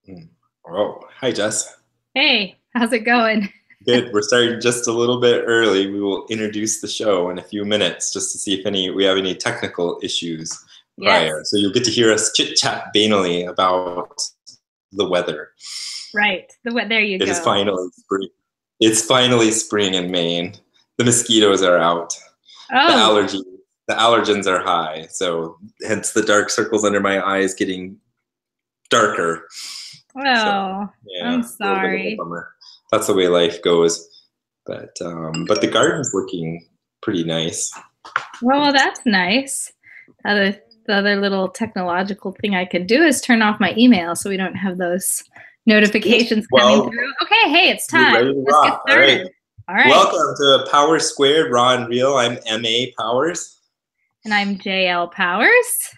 Mm. Oh, hi, Jess. Hey, how's it going? Good. We're starting just a little bit early. We will introduce the show in a few minutes just to see if we have any technical issues prior. Yes, So you'll get to hear us chit chat banally about the weather. right. There you It is go. finally spring. It's finally spring in Maine. The mosquitoes are out. The Oh, allergy, the allergens are high. So hence the dark circles under my eyes getting darker. So well, yeah, I'm a little bit of a sorry. bummer. That's the way life goes. But the garden's looking pretty nice. Well, that's nice. The other little technological thing I could do is turn off my email so we don't have those notifications coming Well, through. Okay, hey, it's you're time. ready to Let's get rock. All right. started. All right. Welcome to Powerssquared Raw and Real. I'm MA Powers. And I'm JL Powers.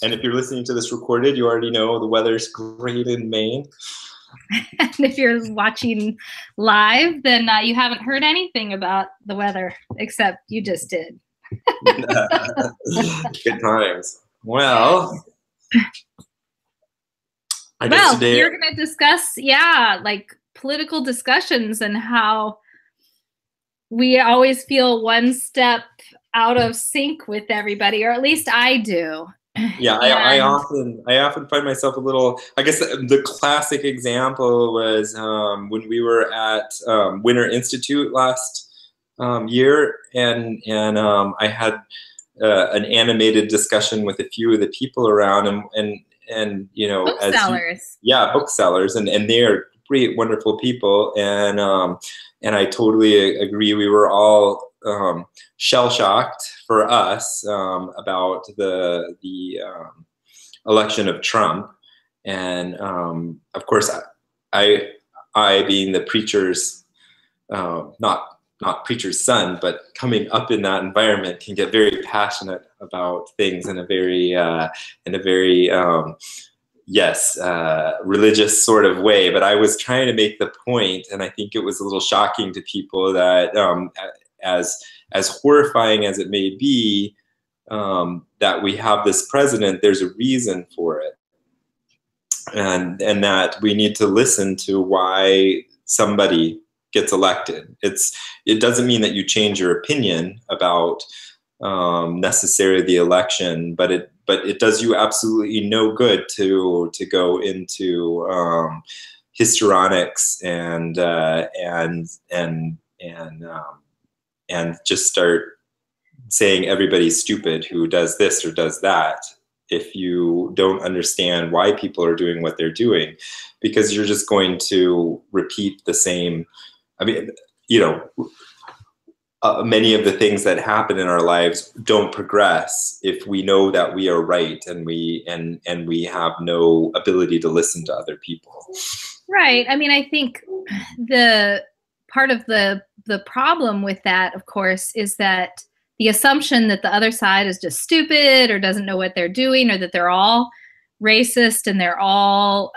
And if you're listening to this recorded, you already know the weather's great in Maine. And if you're watching live, then you haven't heard anything about the weather, except you just did. Good times. Well, I guess Well, today, you're going to discuss, like political discussions and how we always feel one step out of sync with everybody, or at least I do. yeah, And I often find myself a little. I guess the classic example was when we were at Winter Institute last year, and I had an animated discussion with a few of the people around, and you know, booksellers. yeah, booksellers, and they are great, wonderful people, and I totally agree. We were all shell shocked for us about the election of Trump, and of course, I I being the preacher's not preacher's son, but coming up in that environment can get very passionate about things in a very yes, religious sort of way. But I was trying to make the point, and I think it was a little shocking to people that as as horrifying as it may be, that we have this president, there's a reason for it, and that we need to listen to why somebody gets elected. It doesn't mean that you change your opinion about necessarily the election, but it does you absolutely no good to go into histrionics and just start saying everybody's stupid who does this or does that if you don't understand why people are doing what they're doing, because you're just going to repeat the same. I mean, you know, many of the things that happen in our lives don't progress if we know that we are right, and we have no ability to listen to other people. Right. I mean, I think the part of the problem with that, of course, is that the assumption that the other side is just stupid or doesn't know what they're doing, or that they're all racist and they're all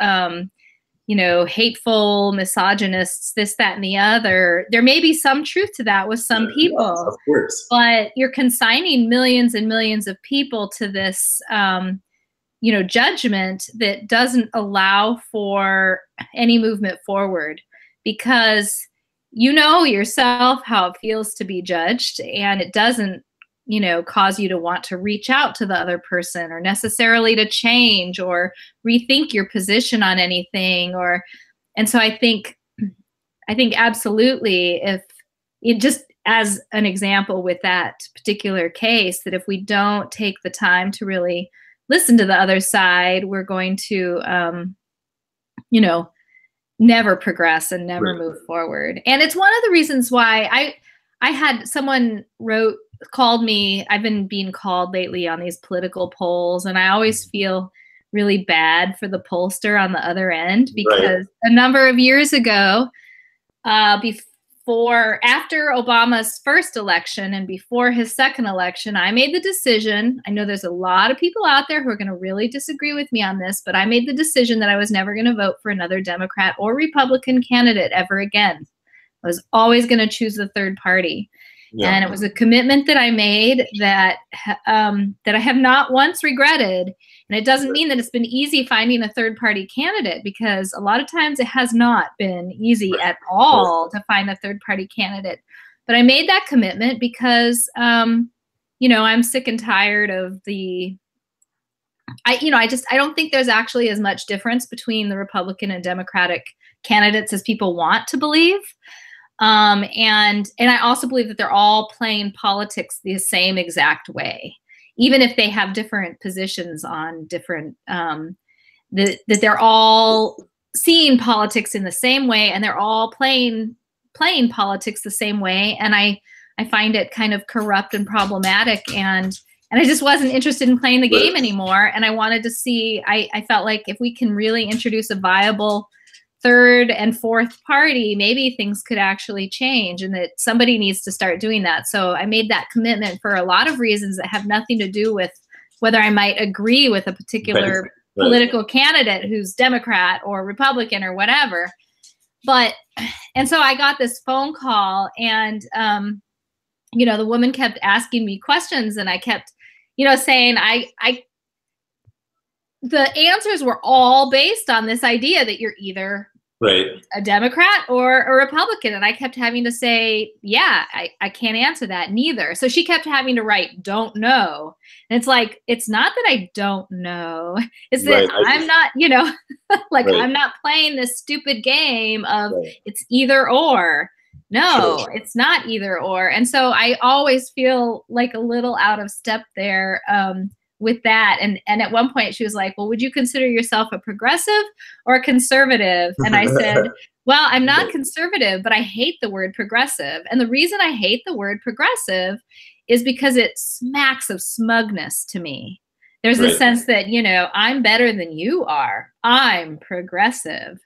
hateful, misogynists, this, that, and the other. There may be some truth to that with some Yes, people, of course. but you're consigning millions and millions of people to this judgment that doesn't allow for any movement forward, because you know yourself how it feels to be judged, and it doesn't cause you to want to reach out to the other person, or necessarily to change or rethink your position on anything. And so I think absolutely, if it, just as an example with that particular case, that if we don't take the time to really listen to the other side, we're going to never progress and never Right. move forward. And it's one of the reasons why I had someone called me. I've been being called lately on these political polls, and I always feel really bad for the pollster on the other end, Right. because a number of years ago, after Obama's first election and before his second election, I made the decision. I know there's a lot of people out there who are going to really disagree with me on this, but I made the decision that I was never going to vote for another Democrat or Republican candidate ever again. I was always going to choose the third party. Yeah. And it was a commitment that I made that I have not once regretted. And it doesn't mean that it's been easy finding a third party candidate, because a lot of times it has not been easy at all to find a third party candidate. But I made that commitment because, you know, I'm sick and tired of I don't think there's actually as much difference between the Republican and Democratic candidates as people want to believe. And I also believe that they're all playing politics the same exact way, even if they have different positions on different, that they're all seeing politics in the same way, and they're all playing politics the same way. And I find it kind of corrupt and problematic, and I just wasn't interested in playing the game anymore. And I wanted to see, I felt like if we can really introduce a viable third and fourth party, maybe things could actually change, and that somebody needs to start doing that. So I made that commitment for a lot of reasons that have nothing to do with whether I might agree with a particular political candidate who's Democrat or Republican or whatever. And so I got this phone call, and, you know, the woman kept asking me questions, and I kept, you know, saying the answers were all based on this idea that you're either a Democrat or a Republican. And I kept having to say, yeah, I can't answer that, neither. So she kept having to write, don't know. And it's like, it's not that I don't know. It's that I'm not, you know, like I'm not playing this stupid game of it's either or. No, it's not either or. And so I always feel like a little out of step there with that. And at one point she was like, well, would you consider yourself a progressive or a conservative? And I said, well, I'm not conservative, but I hate the word progressive. And the reason I hate the word progressive is because it smacks of smugness to me. There's a sense that, you know, I'm better than you are. I'm progressive.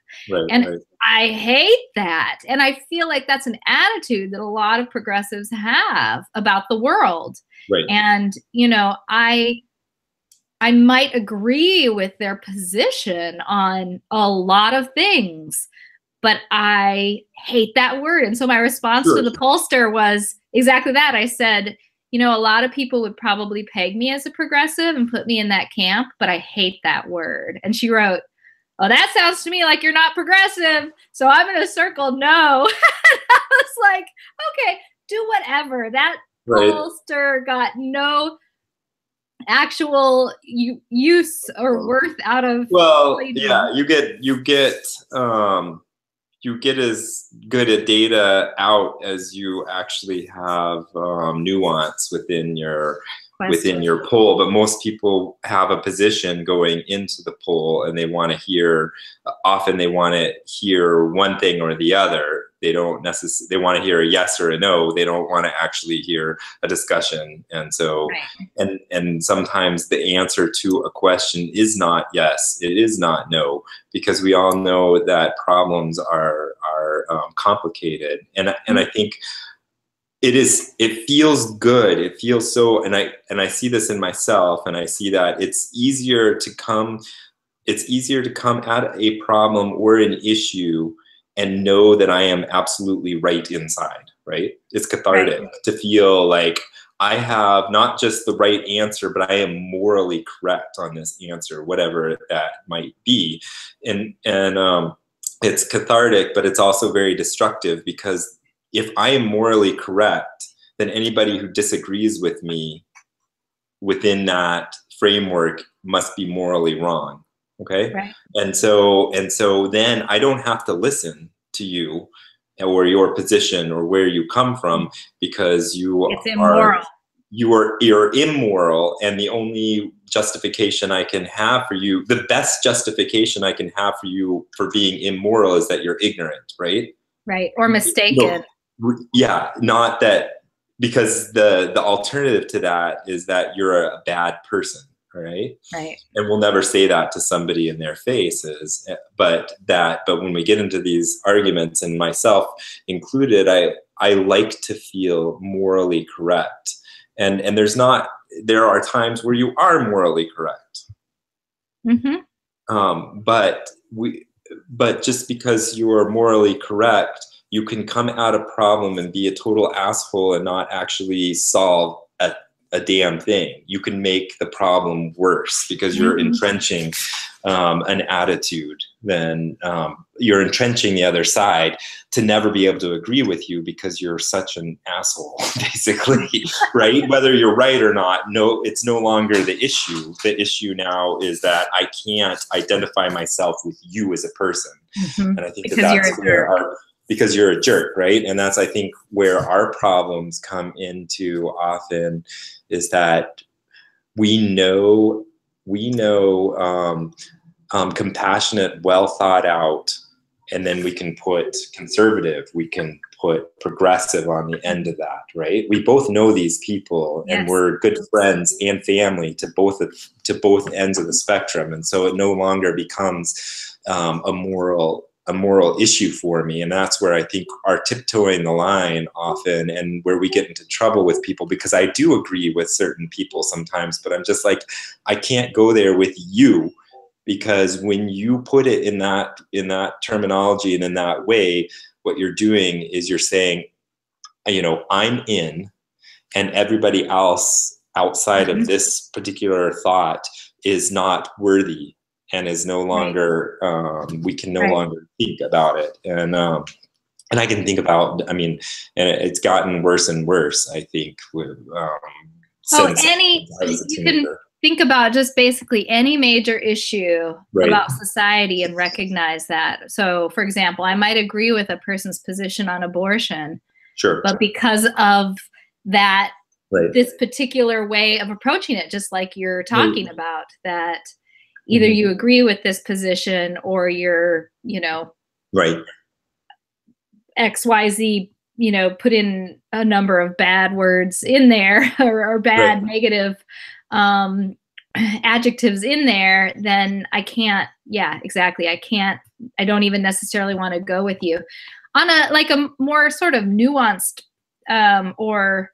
I hate that. And I feel like that's an attitude that a lot of progressives have about the world. And, you know, I might agree with their position on a lot of things, but I hate that word. And so my response to the pollster was exactly that. I said, you know, a lot of people would probably peg me as a progressive and put me in that camp, but I hate that word. And she wrote, oh, that sounds to me like you're not progressive, so I'm going to circle no. And I was like, okay, do whatever. That pollster got no actual use or worth out of. Well, yeah, you get as good a data out as you actually have nuance within your poll. But most people have a position going into the poll, and they want to hear. Often they want to hear one thing or the other. They don't necessarily. They want to hear a yes or a no. They don't want to actually hear a discussion. And so, and sometimes the answer to a question is not yes. It is not no, because we all know that problems are complicated. And I think it feels good. It feels so, and I see this in myself, and I see that it's easier to come at a problem or an issue and know that I am absolutely right inside, right? It's cathartic to feel like I have not just the right answer, but I am morally correct on this answer, whatever that might be. And it's cathartic, but it's also very destructive, because if I am morally correct, then anybody who disagrees with me within that framework must be morally wrong. Okay. And so then I don't have to listen to you or your position or where you come from, because you're immoral, and the only justification I can have for you, the best justification I can have for you for being immoral, is that you're ignorant, right? Or mistaken. Yeah, not that, because the alternative to that is that you're a bad person. Right. And we'll never say that to somebody in their faces, but when we get into these arguments, and myself included, I like to feel morally correct, and there are times where you are morally correct. But just because you are morally correct, you can come at a problem and be a total asshole and not actually solve a damn thing. You can make the problem worse because you're entrenching an attitude. Then you're entrenching the other side to never be able to agree with you because you're such an asshole, basically, right? Whether you're right or not, no, it's no longer the issue. The issue now is that I can't identify myself with you as a person. And I think that's where because you're a jerk, right? And that's, I think, where our problems come into often, is that we know compassionate, well thought out, and then we can put conservative, we can put progressive on the end of that, right? We both know these people, and we're good friends and family to both ends of the spectrum, and so it no longer becomes a moral issue for me. And that's where I think our tiptoeing the line often, and where we get into trouble with people, because I do agree with certain people sometimes, but I'm just like, I can't go there with you, because when you put it in that terminology and in that way, what you're doing is you're saying, I'm in, and everybody else outside of this particular thought is not worthy, and is no longer, we can no longer think about it. And I can think about, and it's gotten worse and worse, I think, with, you can think about just basically any major issue about society and recognize that. So, for example, I might agree with a person's position on abortion, but because of that, this particular way of approaching it, just like you're talking about, that either you agree with this position or you're, XYZ, put in a number of bad words in there or bad negative adjectives in there, then I can't, I don't even necessarily want to go with you. On a more sort of nuanced or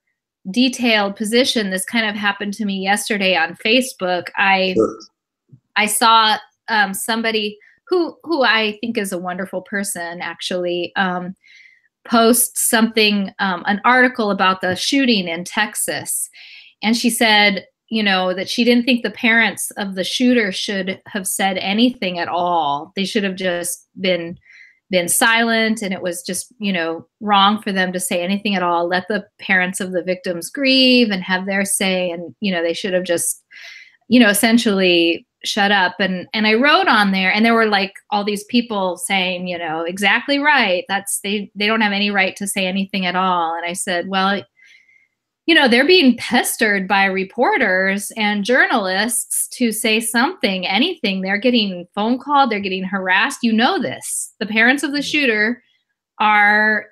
detailed position, this kind of happened to me yesterday on Facebook. I saw somebody who I think is a wonderful person, actually, post something, an article about the shooting in Texas. And she said, that she didn't think the parents of the shooter should have said anything at all. They should have just been silent, and it was just, wrong for them to say anything at all. Let the parents of the victims grieve and have their say. And, they should have just, essentially shut up. And I wrote on there, and there were like all these people saying, exactly right. They don't have any right to say anything at all. And I said, well, they're being pestered by reporters and journalists to say something, anything. They're getting phone called, they're getting harassed. This. The parents of the shooter are,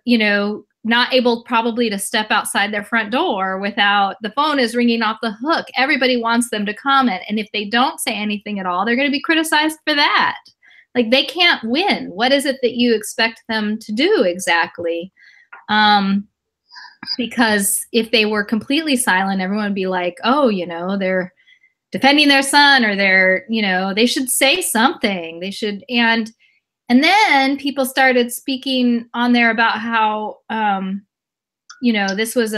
not able probably to step outside their front door without the phone is ringing off the hook. Everybody wants them to comment. And if they don't say anything at all, they're going to be criticized for that. Like, they can't win. What is it that you expect them to do exactly? Because if they were completely silent, everyone would be like, oh, they're defending their son, or they should say something. They should. And then people started speaking on there about how, this was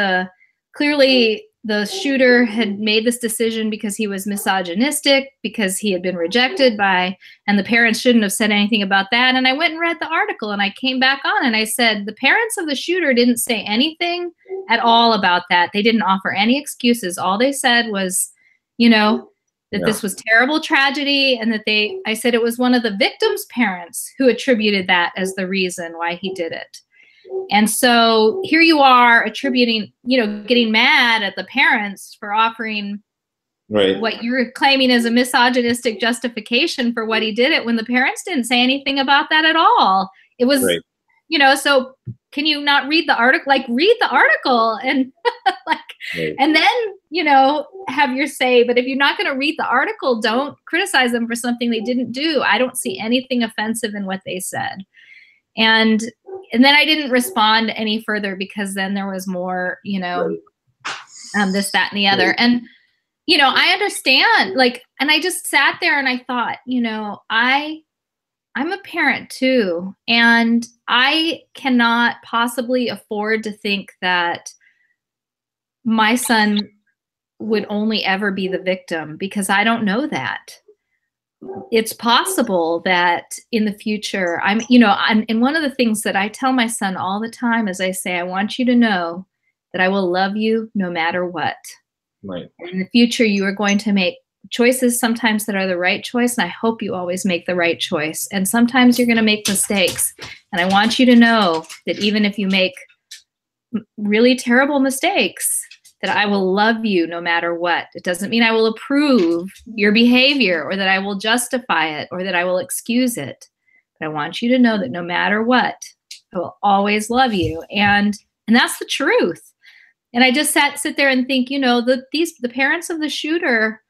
clearly the shooter had made this decision because he was misogynistic, because he had been rejected and the parents shouldn't have said anything about that. And I went and read the article, and I came back on and I said, the parents of the shooter didn't say anything at all about that. They didn't offer any excuses. All they said was, that this was terrible tragedy, and that I said it was one of the victim's parents who attributed that as the reason why he did it. And so here you are attributing, getting mad at the parents for offering what you're claiming is a misogynistic justification for what he did it, when the parents didn't say anything about that at all. It was, so can you not read the article? Like, read the article and and then, have your say. But if you're not going to read the article, don't criticize them for something they didn't do. I don't see anything offensive in what they said. And then I didn't respond any further, because then there was more, this, that, and the other. And, I understand, and I just sat there and I thought, I'm a parent too, and I cannot possibly afford to think that my son would only ever be the victim, because I don't know that. It's possible that in the future, and one of the things that I tell my son all the time is I say, I want you to know that I will love you no matter what. Right. In the future, you are going to make choices sometimes that are the right choice, and I hope you always make the right choice. And sometimes you're going to make mistakes. And I want you to know that even if you make really terrible mistakes, that I will love you no matter what. It doesn't mean I will approve your behavior or that I will justify it or that I will excuse it. But I want you to know that no matter what, I will always love you. And that's the truth. And I just sit there and think, the parents of the shooter,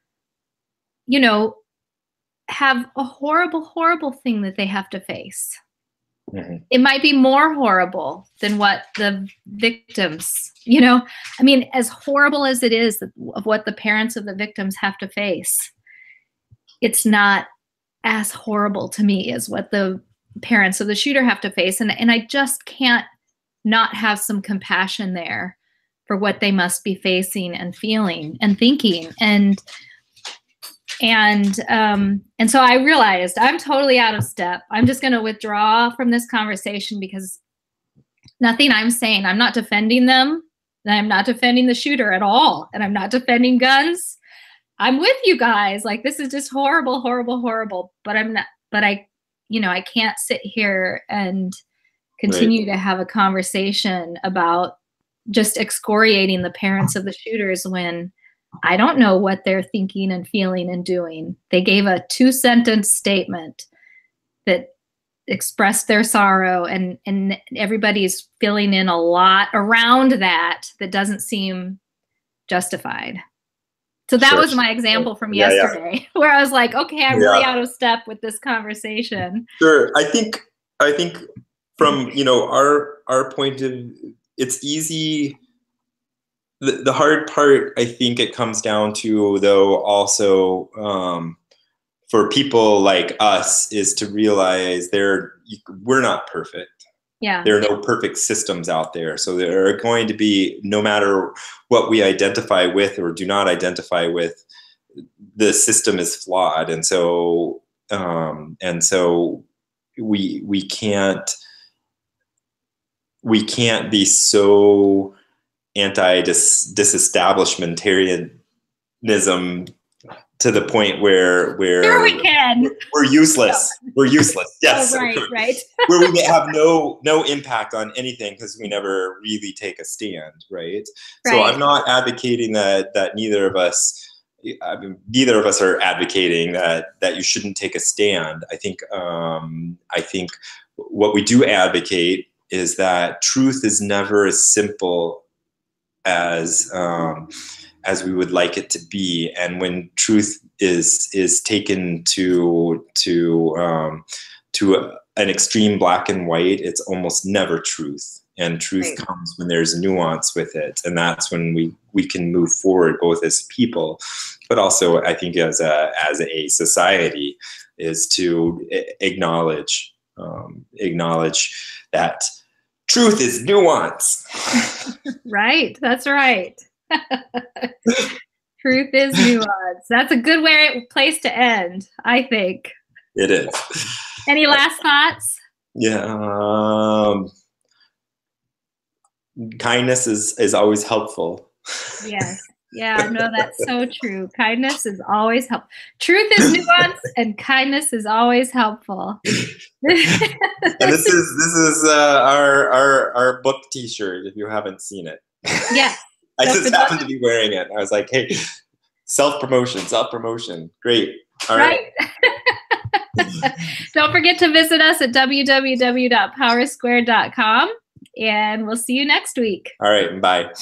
have a horrible, horrible thing that they have to face. Mm-hmm. It might be more horrible than what the victims, as horrible as it is of what the parents of the victims have to face, it's not as horrible to me as what the parents of the shooter have to face. And I just can't not have some compassion there for what they must be facing and feeling and thinking. And so I realized I'm totally out of step. I'm just going to withdraw from this conversation, because nothing I'm saying, I'm not defending them, and I'm not defending the shooter at all, and I'm not defending guns. I'm with you guys. Like, this is just horrible, horrible, horrible. But I can't sit here and continue to have a conversation about just excoriating the parents of the shooters when I don't know what they're thinking and feeling and doing. They gave a 2-sentence statement that expressed their sorrow, and everybody's filling in a lot around that doesn't seem justified. So that was my example from yesterday, where I was like, okay, I'm really out of step with this conversation. Sure. I think from, our point of view, it's easy. The hard part, I think it comes down to, though, also for people like us, is to realize we're not perfect. Yeah. There are no perfect systems out there. So there are going to be, no matter what we identify with or do not identify with, the system is flawed. And so we can't be so disestablishmentarianism to the point where sure we can. We're useless. We're useless. Yes. Oh, right. Where we have no impact on anything because we never really take a stand, right? So I'm not advocating that neither of us are advocating that you shouldn't take a stand. I think what we do advocate is that truth is never as simple as we would like it to be, and when truth is taken to an extreme black and white, it's almost never truth. And truth comes when there's nuance with it, and that's when we can move forward, both as people, but also I think as a society, is to acknowledge that truth is nuance. Right. That's right. Truth is nuance. That's a good place to end, I think. It is. Any last thoughts? Yeah. Kindness is always helpful. Yes. Yeah, no, that's so true. Kindness is always helpful. Truth is nuance, and kindness is always helpful. And this is our book T-shirt. If you haven't seen it, yeah, I just happened to be wearing it. I was like, hey, self promotion, great. All right. Don't forget to visit us at www.powerssquared.com, and we'll see you next week. All right, bye.